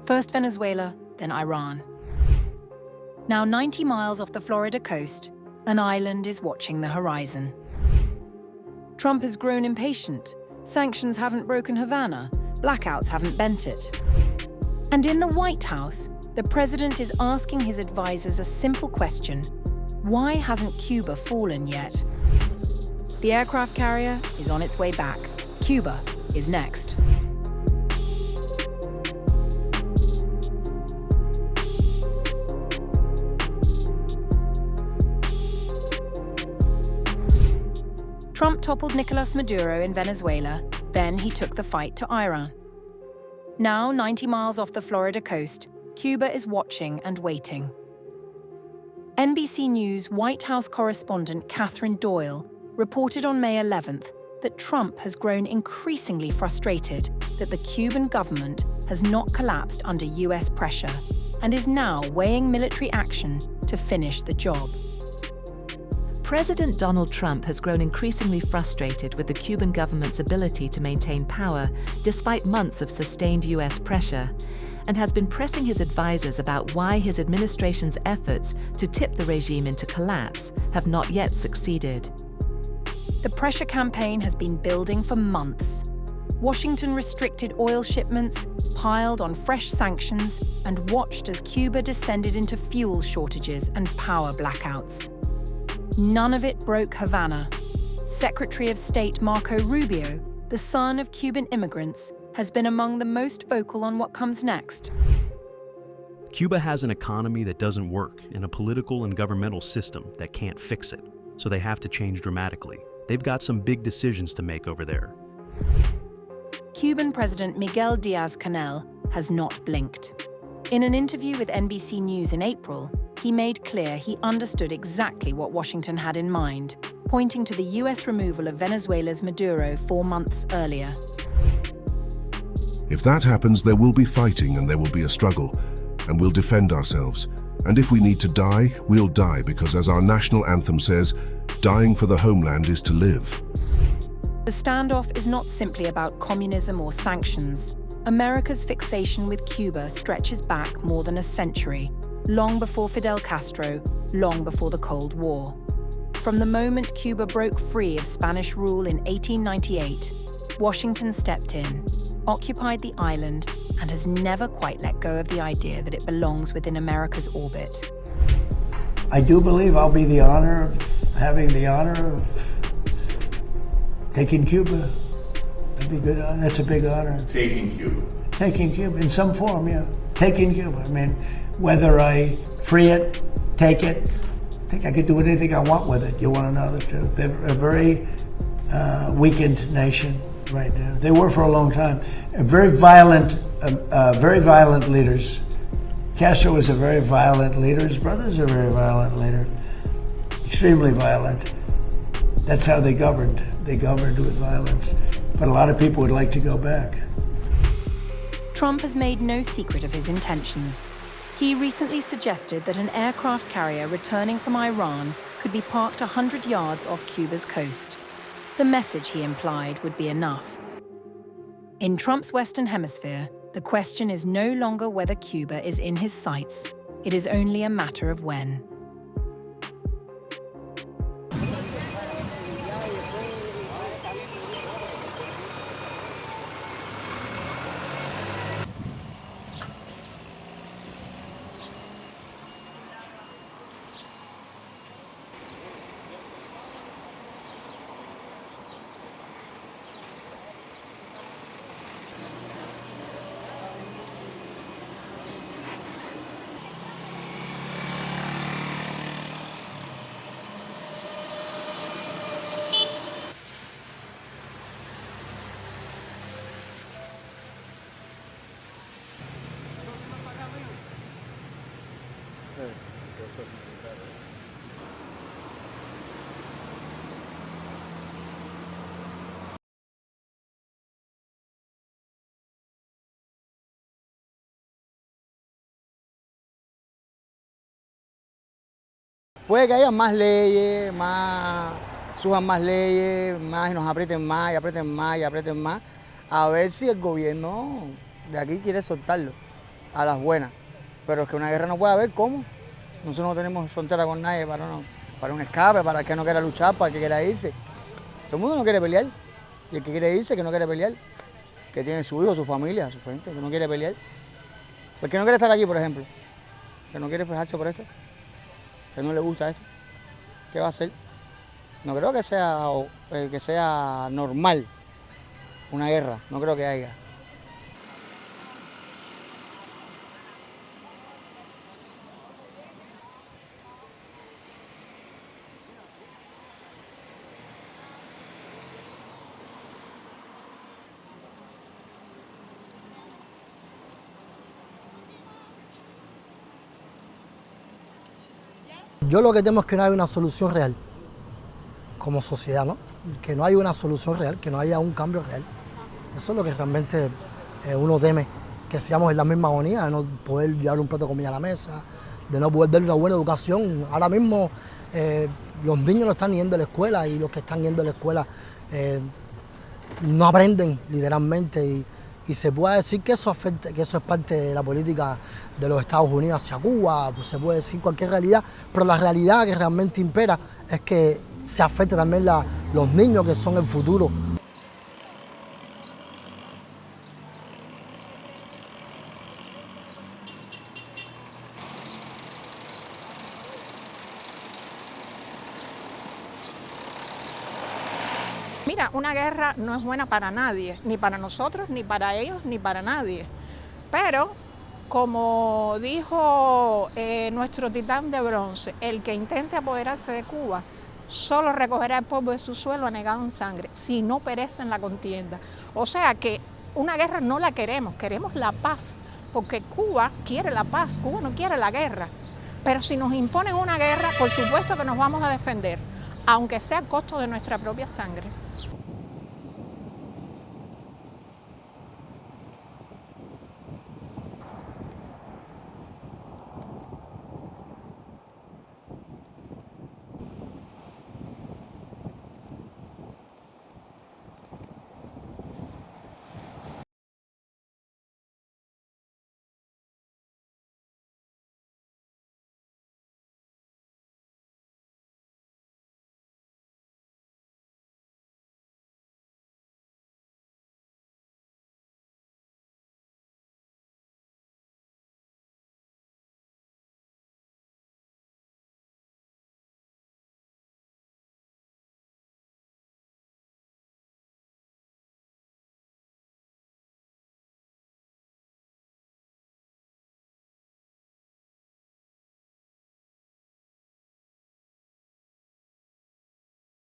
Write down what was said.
First Venezuela, then Iran. Now 90 miles off the Florida coast, an island is watching the horizon. Trump has grown impatient. Sanctions haven't broken Havana. Blackouts haven't bent it. And in the White House, the president is asking his advisors a simple question. Why hasn't Cuba fallen yet? The aircraft carrier is on its way back. Cuba is next. Trump toppled Nicolas Maduro in Venezuela, then he took the fight to Iran. Now, 90 miles off the Florida coast, Cuba is watching and waiting. NBC News White House correspondent Catherine Doyle reported on May 11th that Trump has grown increasingly frustrated that the Cuban government has not collapsed under US pressure and is now weighing military action to finish the job. President Donald Trump has grown increasingly frustrated with the Cuban government's ability to maintain power despite months of sustained US pressure, and has been pressing his advisors about why his administration's efforts to tip the regime into collapse have not yet succeeded. The pressure campaign has been building for months. Washington restricted oil shipments, piled on fresh sanctions, and watched as Cuba descended into fuel shortages and power blackouts. None of it broke Havana. Secretary of State Marco Rubio, the son of Cuban immigrants, has been among the most vocal on what comes next. Cuba has an economy that doesn't work and a political and governmental system that can't fix it, so they have to change dramatically. They've got some big decisions to make over there. Cuban President Miguel Díaz-Canel has not blinked. In an interview with NBC News in April, he made clear he understood exactly what Washington had in mind, pointing to the US removal of Venezuela's Maduro 4 months earlier. If that happens, there will be fighting and there will be a struggle, and we'll defend ourselves. And if we need to die, we'll die, because as our national anthem says, dying for the homeland is to live. The standoff is not simply about communism or sanctions. America's fixation with Cuba stretches back more than a century, long before Fidel Castro, long before the Cold War. From the moment Cuba broke free of Spanish rule in 1898, Washington stepped in, occupied the island, and has never quite let go of the idea that it belongs within America's orbit. I do believe I'll be having the honor of taking Cuba. That'd be good. That's a big honor. Taking Cuba. Taking Cuba in some form, yeah. Taking Cuba. I mean, whether I free it, take it, I think I could do anything I want with it. You want to know the truth? They're a very weakened nation right now. They were for a long time. Very violent leaders. Castro was a very violent leader. His brother's a very violent leader. Extremely violent. That's how they governed. They governed with violence. But a lot of people would like to go back. Trump has made no secret of his intentions. He recently suggested that an aircraft carrier returning from Iran could be parked 100 yards off Cuba's coast. The message, he implied, would be enough. In Trump's Western Hemisphere, the question is no longer whether Cuba is in his sights. It is only a matter of when. Puede que haya más leyes, suban más leyes, más y nos aprieten más y aprieten más y aprieten más, a ver si el gobierno de aquí quiere soltarlo. a las buenas. Pero es que una guerra no puede haber, ¿cómo? Nosotros no tenemos frontera con nadie para un escape, para el que no quiera luchar, para el que quiera irse. Todo el mundo no quiere pelear. Y el que quiere irse, que no quiere pelear. Que tiene su hijo, su familia, su gente, que no quiere pelear. El que no quiere estar aquí, por ejemplo. Que no quiere dejarse por esto. Que no le gusta esto. ¿Qué va a hacer? No creo que sea normal una guerra. No creo que haya. Yo lo que temo es que no haya una solución real como sociedad, ¿no? Que no haya una solución real, que no haya un cambio real. Eso es lo que realmente uno teme, que seamos en la misma agonía, de no poder llevar un plato de comida a la mesa, de no poder darle una buena educación. Ahora mismo los niños no están yendo a la escuela y los que están yendo a la escuela no aprenden literalmente y se puede decir que eso afecta, que eso es parte de la política de los Estados Unidos hacia Cuba, pues se puede decir cualquier realidad, pero la realidad que realmente impera es que se afecta también los niños que son el futuro. Mira, una guerra no es buena para nadie, ni para nosotros, ni para ellos, ni para nadie. Pero, como dijo nuestro titán de bronce, el que intente apoderarse de Cuba solo recogerá el polvo de su suelo anegado en sangre, si no perece en la contienda. O sea que una guerra no la queremos, queremos la paz, porque Cuba quiere la paz, Cuba no quiere la guerra. Pero si nos imponen una guerra, por supuesto que nos vamos a defender, aunque sea a costo de nuestra propia sangre.